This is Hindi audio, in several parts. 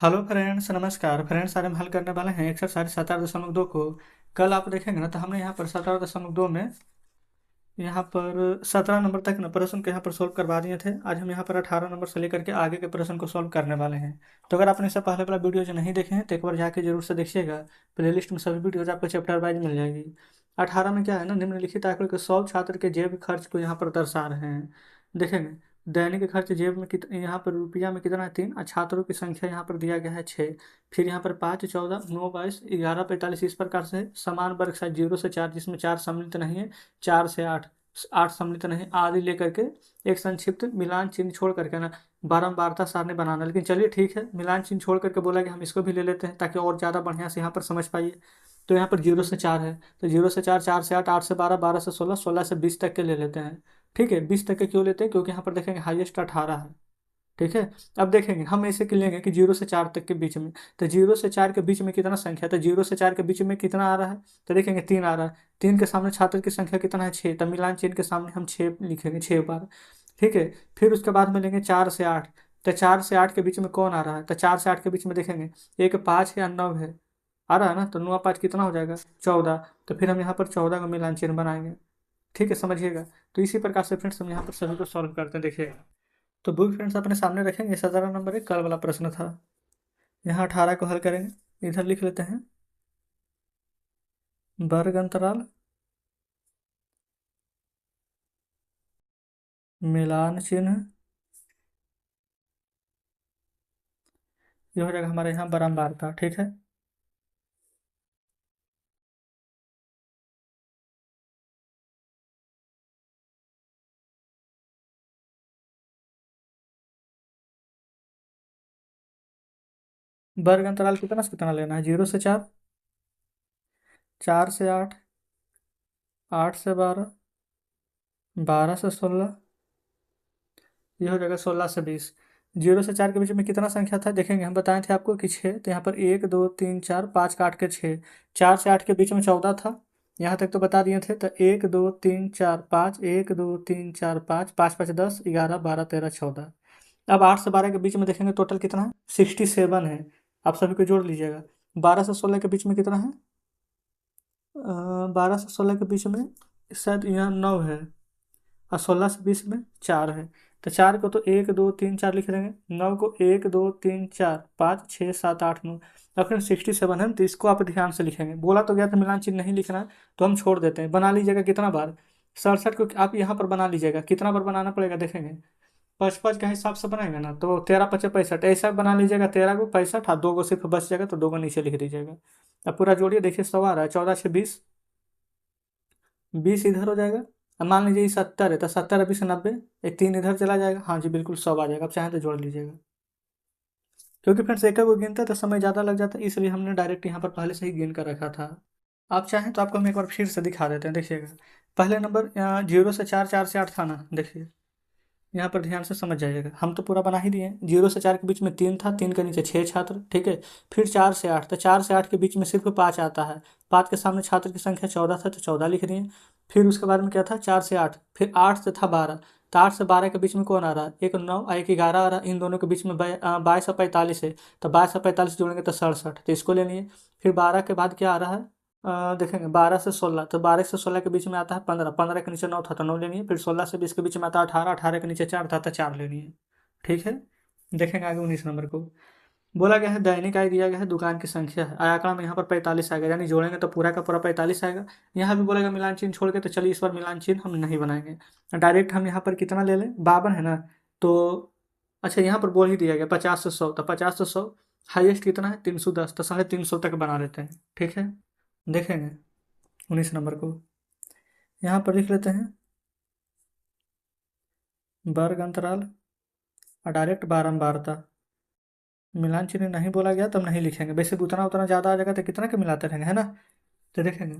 हेलो फ्रेंड्स, नमस्कार फ्रेंड्स। आज हम हल करने वाले हैं एक्सरसाइज 17.2 को। कल आप देखेंगे ना, तो हमने यहाँ पर 17.2 में यहाँ पर 17 नंबर तक ना प्रश्न को यहाँ पर सोल्व करवा दिए थे। आज हम यहाँ पर 18 नंबर से लेकर के आगे के प्रश्न को सोल्व करने वाले हैं। तो अगर आपने इससे पहले वाला वीडियो जो नहीं देखे हैं तो एक बार जाके जरूर से देखिएगा। प्लेलिस्ट में सभी वीडियोज आपको चैप्टर वाइज मिल जाएगी। 18 में क्या है ना, निम्नलिखित आंकड़े के 100 छात्र के जेब खर्च को यहाँ पर दर्शा रहे हैं। देखेंगे, दैनिक खर्च जेब में यहाँ पर रुपया में कितना है 3, और छात्रों की संख्या यहाँ पर दिया गया है 6। फिर यहाँ पर 5, 14, 9, 22, 11, 45 इस प्रकार से समान वर्ग साइज 0 से 4, जिसमें 4 सम्मिलित नहीं है, 4 से 8, 8 सम्मिलित नहीं आदि लेकर के एक संक्षिप्त मिलान चिन्ह छोड़ करके ना बारंबारता सारणी बनाना। लेकिन चलिए ठीक है, मिलान चिन्ह छोड़ करके बोला कि हम इसको भी ले लेते हैं ताकि और ज़्यादा बढ़िया से यहाँ पर समझ पाइए। तो यहाँ पर 0 से 4 है, तो 0 से 4, 4 से 8, 8 से 12, 12 से 16, 16 से 20 तक के ले लेते हैं। ठीक है, 20 तक के क्यों लेते हैं? क्योंकि यहाँ पर देखेंगे हाईएस्ट 18 है। ठीक है, अब देखेंगे हम ऐसे के लेंगे कि 0 से 4 तक के बीच में। तो 0 से 4 के बीच में कितना संख्या? तो 0 से 4 के बीच में कितना आ रहा है? तो देखेंगे 3 आ रहा है। 3 के सामने छात्र की संख्या कितना है? 6। तो मिलान चिन्ह के सामने हम 6 लिखेंगे, 6 बार। ठीक है, फिर उसके बाद में लेंगे 4 से 8। तो 4 से 8 के बीच में कौन आ रहा है? तो 4 से 8 के बीच में देखेंगे एक 5 है या 9 है, आ रहा है ना। तो 9 5 कितना हो जाएगा? 14। तो फिर हम यहाँ पर 14 का मिलान चिन्ह बनाएंगे। ठीक है, समझिएगा। तो इसी प्रकार से फ्रेंड्स हम यहाँ पर सभी को सॉल्व करते हैं, देखिएगा। तो बुक फ्रेंड्स अपने सामने रखेंगे। 17 नंबर एक कल वाला प्रश्न था। यहाँ 18 को हल करेंगे। इधर लिख लेते हैं वर्ग अंतराल मिलान चिन्ह, ये हो जाएगा हमारे यहाँ बारंबारता। ठीक है, वर्ग अंतराल कितना से कितना लेना है? 0 से 4, 4 से 8, 8 से 12, 12 से 16, ये हो जाएगा 16 से 20। 0 से 4 के बीच में कितना संख्या था? देखेंगे, हम बताए थे आपको कि 6। तो यहाँ पर 1, 2, 3, 4, 5 काट के 6। 4 से 8 के बीच में 14 था, यहाँ तक तो बता दिए थे। तो 1, 2, 3, 4, 5, 1, 2, 3, 4, 5, 5, 5, 10, 11, 12, 13, 14। अब 8 से 12 के बीच में देखेंगे टोटल कितना है? 67 है। आप सभी को जोड़ लीजिएगा। 12 से 16 के बीच में कितना है? 12 से 16 के बीच में शायद यहाँ 9 है, और 16 से 20 में 4 है। तो 4 को तो 1, 2, 3, 4 लिख देंगे। 9 को 1, 2, 3, 4, 5, 6, 7, 8, 9। और फिर 67 है, तो इसको आप ध्यान से लिखेंगे। बोला तो गया था मिलान चिन्ह नहीं लिखना है, तो हम छोड़ देते हैं। बना लीजिएगा कितना बार? 67 को आप यहाँ पर बना लीजिएगा। कितना बार बनाना पड़ेगा देखेंगे। 5 5 के हिसाब से बनाएंगे ना, तो 13 5 65 ऐसा बना लीजिएगा। 13 को 65, और 2 को सिर्फ बच जाएगा, तो 2 को नीचे लिख दीजिएगा। अब पूरा जोड़िए, देखिए 100 आ रहा है। 14 से 20, 20 इधर हो जाएगा। अब मान लीजिए ये 70 है, तो 70 20 90, एक 3 इधर चला जाएगा। हाँ जी, बिल्कुल 100 आ जाएगा। आप चाहें तो जोड़ लीजिएगा। क्योंकि फ्रेंड्स एक को गिनता है तो समय ज़्यादा लग जाता है, इसलिए हमने डायरेक्ट यहाँ पर पहले से ही गिन कर रखा था। आप चाहें तो आपको हम एक बार फिर से दिखा देते हैं, देखिएगा। पहले नंबर 0 से 4, 4 से 8 था ना, देखिए। यहाँ पर ध्यान से समझ जाइएगा, हम तो पूरा बना ही दिए। 0 से 4 के बीच में 3 था, 3 के नीचे 6 छात्र। ठीक है, फिर 4 से 8, तो 4 से 8 के बीच में सिर्फ 5 आता है। 5 के सामने छात्र की संख्या 14 था, तो 14 लिख दिए। फिर उसके बाद में क्या था? 4 से 8, फिर 8 से था 12। तो 8 से 12 के बीच में कौन आ रहा है? एक 9 और एक 11 आ रहा है। इन दोनों के बीच में 22 और 45 है, तो 22 और 45 जोड़ेंगे तो 67, तो इसको ले लिए। फिर 12 के बाद क्या आ रहा है? देखेंगे 12 से 16, तो 12 से 16 के बीच में आता है 15। 15 के नीचे 9 था, तो 9 लेनी है। फिर 16 से 20 के बीच में आता है 18। 18 के नीचे 4 था, तो 4 लेनी है। ठीक है, देखेंगे आगे 19 नंबर को। बोला गया है दैनिक आय दिया गया है, दुकान की संख्या है। आंकड़ा में यहाँ पर 45 आएगा, यानी जोड़ेंगे तो पूरा का पूरा 45 आएगा। यहाँ भी बोलेगा मिलान चिन्ह छोड़ के, तो चलिए इस बार मिलान चिन्ह हम नहीं बनाएंगे। डायरेक्ट हम यहाँ पर कितना ले लें? 52 है ना, तो अच्छा यहाँ पर बोल ही दिया गया 50 से 100, तो 50 से 100 हाईएस्ट कितना है? 310, तो 350 तक बना लेते हैं। ठीक है, देखेंगे 19 नंबर को। यहाँ पर लिख लेते हैं वर्ग अंतराल और डायरेक्ट बारंबारता। मिलान चिन्ह नहीं बोला गया तब नहीं लिखेंगे। वैसे उतना उतना ज़्यादा आ जाएगा तो कितना के मिलाते रहेंगे, है ना। तो देखेंगे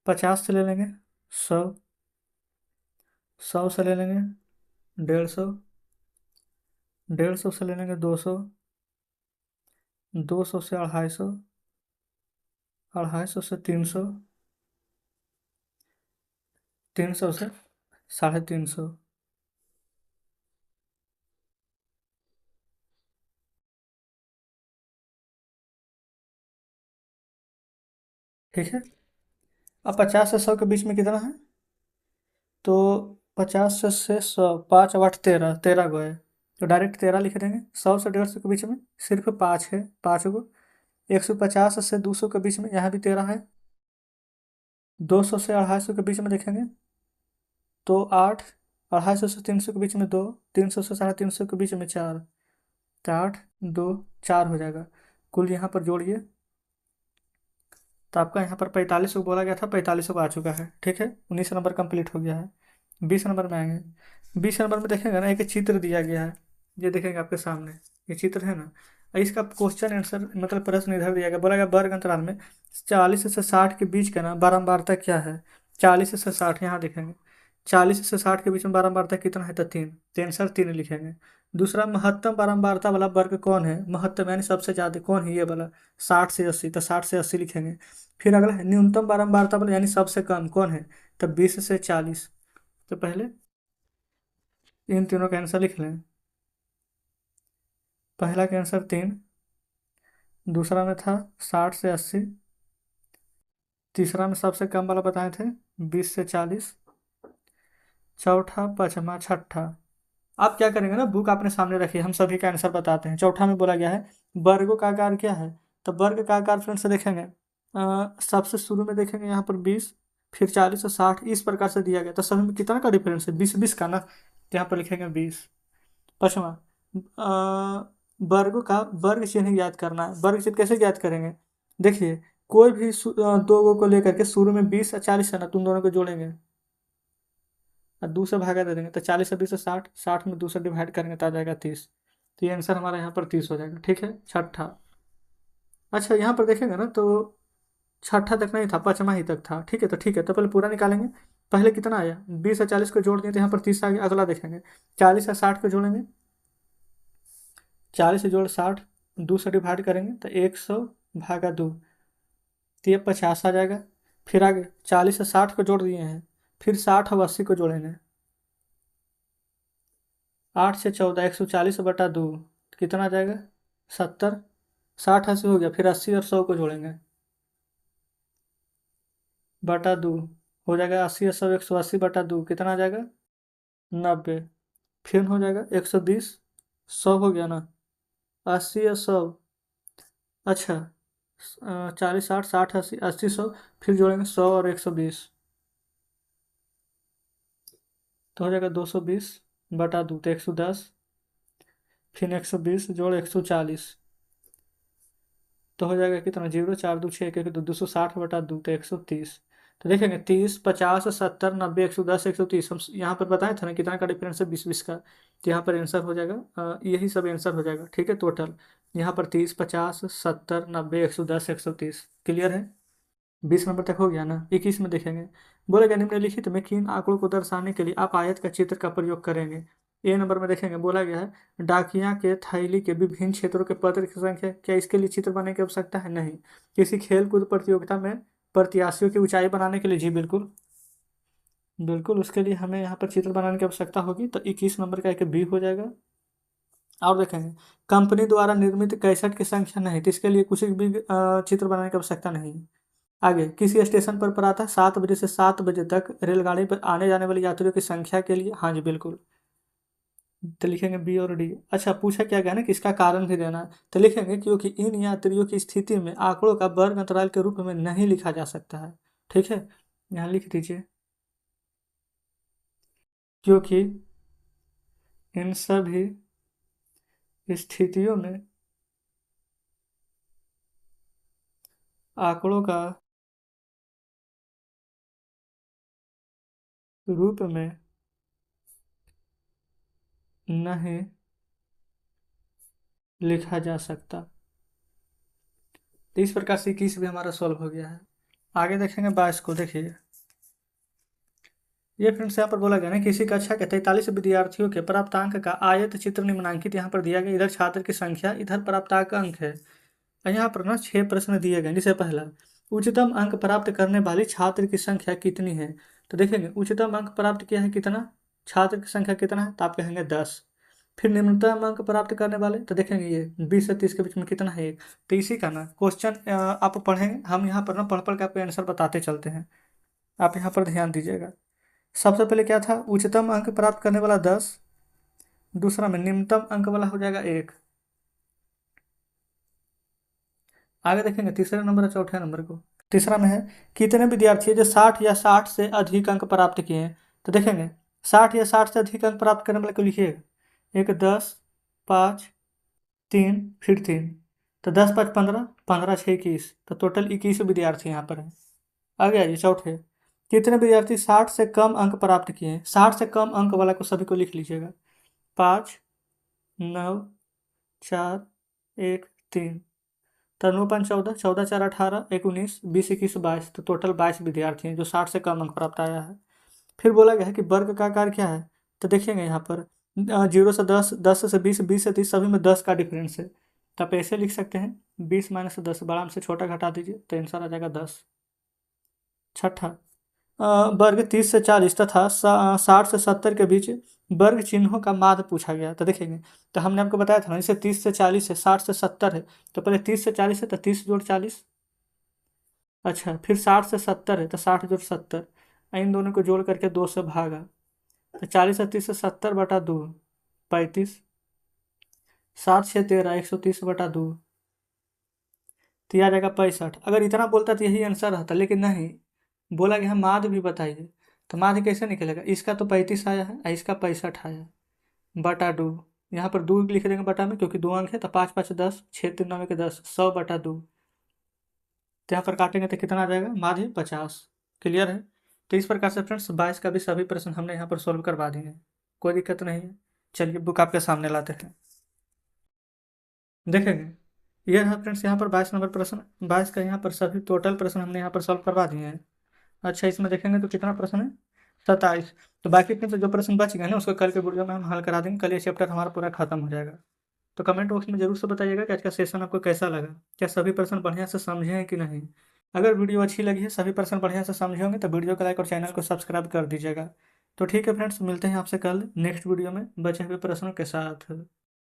50 से ले लेंगे 100, 100 से ले लेंगे 150, 150 से ले लेंगे 200, 200 से 250, 250 से 300, 300 से 350। ठीक है। अब 50 से 100 के बीच में कितना है? तो 50 से 100, 5 8 13, 13 गो है, तो डायरेक्ट 13 लिख देंगे। 100 से 150 के बीच में सिर्फ 5 है, 5 गो। 150 से 200 के बीच में यहाँ भी 13 है। 200 से 250 के बीच में देखेंगे तो 8। 250 से 300 के बीच में 2। 300 से 350 के बीच में 4। तो 8 2 4 हो जाएगा। कुल यहाँ पर जोड़िए तो आपका यहाँ पर 45 को बोला गया था, 45 को आ चुका है। ठीक है, 19 नंबर कंप्लीट हो गया है। 20 नंबर में आएंगे। 20 नंबर में देखेंगे ना, एक चित्र दिया गया है, ये देखेंगे आपके सामने, ये चित्र है ना। इसका क्वेश्चन आंसर मतलब प्रश्न इधर दिया गया, बोला गया वर्ग अंतराल में 40 से 60 के बीच का ना बारंबारता क्या है। 40 से 60 यहाँ देखेंगे, 40 से 60 के बीच में बारंबारता कितना है, तो 3। तो आंसर 3 लिखेंगे। दूसरा, महत्तम बारंबारता वाला वर्ग कौन है, महत्तम यानी सबसे ज्यादा कौन है, ये वाला 60 से 80, तो 60 से 80 लिखेंगे। फिर अगला है न्यूनतम बारंबारता वाला यानी सबसे कम कौन है, तो 20 से 40। तो पहले इन तीनों का आंसर लिख लें। पहला का आंसर 3, दूसरा में था 60 से 80, तीसरा में सबसे कम वाला बताए थे 20 से 40, चौथा पांचवा छठा। आप क्या करेंगे ना, बुक आपने सामने रखी है, हम सभी का आंसर बताते हैं। चौथा में बोला गया है वर्गों का आकार क्या है, तो वर्ग का आकार फ्रेंड से देखेंगे, सबसे शुरू में देखेंगे यहाँ पर 20, फिर 40 और 60 इस प्रकार से दिया गया, तो सभी में कितना का डिफरेंस है, 20 20 का ना, तो यहाँ पर लिखेंगे 20। पांचवा, वर्गों का वर्ग चिन्ह ज्ञात करना है। वर्ग चिन्ह कैसे ज्ञात करेंगे, देखिए कोई भी दो गो को लेकर के शुरू में 20 और 40 है ना, तुम दोनों को जोड़ेंगे और 2 से भागा दे देंगे, तो 40 और 20 60, 60 में 2 से डिवाइड करेंगे तो आ जाएगा 30। तो ये आंसर हमारा यहाँ पर 30 हो जाएगा। ठीक है, छठा। अच्छा, यहाँ पर देखेंगे ना तो छठा तक नहीं था, पांचवा ही तक था। ठीक है, तो ठीक है, तो पहले पूरा निकालेंगे। पहले कितना आया, 20 और 40 को जोड़ दिए तो यहाँ पर 30 आ गया। अगला देखेंगे 40 और 60 को जोड़ेंगे, 40 से जोड़ 60, 2 से डिवाइड करेंगे तो 100/2, तो ये 50 आ जाएगा। फिर आगे 40 और 60 को जोड़ दिए हैं, फिर 60 और 80 को जोड़ेंगे, 8 से 14, 140/2 कितना आ जाएगा, 70। 60 80 हो गया, फिर 80 और 100 को जोड़ेंगे, बटा 2 हो जाएगा। 80 और 100, 180/2 कितना आ जाएगा, 90। फिर हो जाएगा 120, 100 हो गया ना, 80 और 100। अच्छा, 40 60, 60 80, 80 100, फिर जोड़ेंगे 100 और 120, तो हो जाएगा 220/2, तो 110। फिर 120 जोड़ 140, तो हो जाएगा कितना, 0 4 2 6 1 1 2, 260/2, तो 130। तो देखेंगे 30 50 70 90 110 130, हम यहाँ पर बताए थे ना कितना का डिफरेंस है, 20 20 का। तो यहाँ पर आंसर हो जाएगा, यही सब आंसर हो जाएगा। ठीक है, टोटल यहाँ पर 30 50 70 90 110 130 क्लियर है। 20 नंबर तक हो गया ना। 21 में देखेंगे, बोलेगा निम्नलिखित में किन आंकड़ों को दर्शाने के लिए आप आयत का चित्र का प्रयोग करेंगे। ए नंबर में देखेंगे, बोला गया है डाकिया के थैली के विभिन्न क्षेत्रों के पत्र की संख्या, क्या इसके लिए चित्र बनाने की आवश्यकता है, नहीं। किसी खेल कूद प्रतियोगिता में प्रत्याशियों की ऊंचाई बनाने के लिए, जी बिल्कुल बिल्कुल, उसके लिए हमें यहाँ पर चित्र बनाने की आवश्यकता होगी, तो 21 नंबर का एक बी हो जाएगा। और देखेंगे कंपनी द्वारा निर्मित कैसेट की संख्या, नहीं, तो इसके लिए कुछ भी चित्र बनाने की आवश्यकता नहीं। आगे, किसी स्टेशन पर प्रातः 7 बजे से 7 बजे तक रेलगाड़ी पर आने जाने वाले यात्रियों की संख्या के लिए, हाँ जी बिल्कुल, तो लिखेंगे बी और डी। अच्छा, पूछा क्या गया ना कि इसका कारण भी देना है, तो लिखेंगे क्योंकि इन यात्रियों की स्थिति में आंकड़ों का वर्ग अंतराल के रूप में नहीं लिखा जा सकता है। ठीक है, यहाँ लिख दीजिए, क्योंकि इन सभी स्थितियों में आंकड़ों का रूप में नहीं लिखा जा सकता। तो इस प्रकार से 21 भी हमारा सॉल्व हो गया है। आगे देखेंगे 22 को, देखिए ये फ्रेंड्स यहाँ पर बोला गया ना, किसी कक्षा के 43 विद्यार्थियों के प्राप्तांक का आयत चित्र निम्नांकित यहाँ पर दिया गया। इधर छात्र की संख्या, इधर प्राप्तांक अंक है। और यहाँ पर ना 6 प्रश्न दिए गए, जिसे पहला, उच्चतम अंक प्राप्त करने वाली छात्र की संख्या कितनी है। तो देखेंगे उच्चतम अंक प्राप्त किया है कितना, छात्र की संख्या कितना है, तो आप कहेंगे 10। फिर निम्नतम अंक प्राप्त करने वाले, तो देखेंगे ये 20 से 30 के बीच में कितना है 1। तो इसी का ना क्वेश्चन आप पढ़ेंगे, हम यहाँ पर ना पढ़ पढ़ के आपको आंसर बताते चलते हैं, आप यहाँ पर ध्यान दीजिएगा। सबसे पहले क्या था, उच्चतम अंक प्राप्त करने वाला 10, दूसरा में निम्नतम अंक वाला हो जाएगा 1। आगे देखेंगे तीसरे नंबर और चौथे नंबर को। तीसरा में है कितने विद्यार्थी जो 60 या 60 से अधिक अंक प्राप्त किए हैं। तो देखेंगे 60 या 60 से अधिक अंक प्राप्त करने वाले को लिखिएगा, एक 10, 5, 3, फिर 3, तो 10 5 15, 15 6 21, तो टोटल 21 विद्यार्थी यहाँ पर है। आगे आइए चौथे, कितने विद्यार्थी 60 से कम अंक प्राप्त किए हैं। 60 से कम अंक वाला को सभी को लिख लीजिएगा, 5, 9, 4, 1, 3, तो 9 5 14, 14 4 18, 1 19, 20 21 22, तो टोटल 22 विद्यार्थी हैं जो 60 से कम अंक प्राप्त आया है। फिर बोला गया है कि वर्ग का आकार क्या है। तो देखिएगा यहाँ पर 0 से 10, 10 से 20, 20 से 30, सभी में 10 का डिफरेंस है। तो आप ऐसे लिख सकते हैं 20 - 10, बड़ा में से छोटा घटा दीजिए तो आंसर आ जाएगा 10। छठा, वर्ग 30 से 40 तथा 60 से 70 के बीच वर्ग चिन्हों का माध्य पूछा गया। तो देखेंगे, तो हमने आपको बताया था ना, जैसे 30 से 40 है, 60 से 70 है, तो पहले 30 से 40 है तो 30 जोड़ 40, अच्छा फिर 60 से 70 है तो 60 जोड़ 70, इन दोनों को जोड़ करके 2 से भागा, तो 40 से 30 से 70 बटा 2, 35, 7 6 13, 130 बटा 2, तो आ जाएगा 65। अगर इतना बोलता तो यही आंसर रहता, लेकिन नहीं, बोला कि हम माध्य भी बताइए। तो माध्य कैसे निकलेगा, इसका तो 35 आया है और इसका 65 आया, बटा 2, यहाँ पर 2 लिख देंगे बटा में, क्योंकि 2 अंक है, तो 5 5 10, 6 3 9 के 10, 100 बटा 2, तो यहाँ पर काटेंगे तो कितना आ जाएगा, माध्य 50। क्लियर है। तो इस प्रकार से फ्रेंड्स 22 का भी सभी प्रश्न हमने यहाँ पर सोल्व करवा दिए हैं, कोई दिक्कत नहीं है। चलिए बुक आपके सामने लाते हैं, देखेंगे ये है फ्रेंड्स यहाँ पर 22 नंबर प्रश्न, 22 का यहाँ पर सभी टोटल प्रश्न हमने यहाँ पर सॉल्व करवा दिए हैं। अच्छा इसमें देखेंगे तो कितना प्रश्न है, 27। तो बाकी फ्रेंड्स जो प्रश्न बच गए हैं उसको कल के वीडियो में हम हल करा देंगे, कल ये चैप्टर हमारा पूरा खत्म हो जाएगा। तो कमेंट बॉक्स में जरूर से बताइएगा कि आज का सेशन आपको कैसा लगा, क्या सभी प्रश्न बढ़िया से समझे हैं कि नहीं। अगर वीडियो अच्छी लगी है, सभी प्रश्न बढ़िया से समझे होंगे, तो वीडियो को लाइक और चैनल को सब्सक्राइब कर दीजिएगा। तो ठीक है फ्रेंड्स, मिलते हैं आपसे कल नेक्स्ट वीडियो में बचे हुए प्रश्नों के साथ।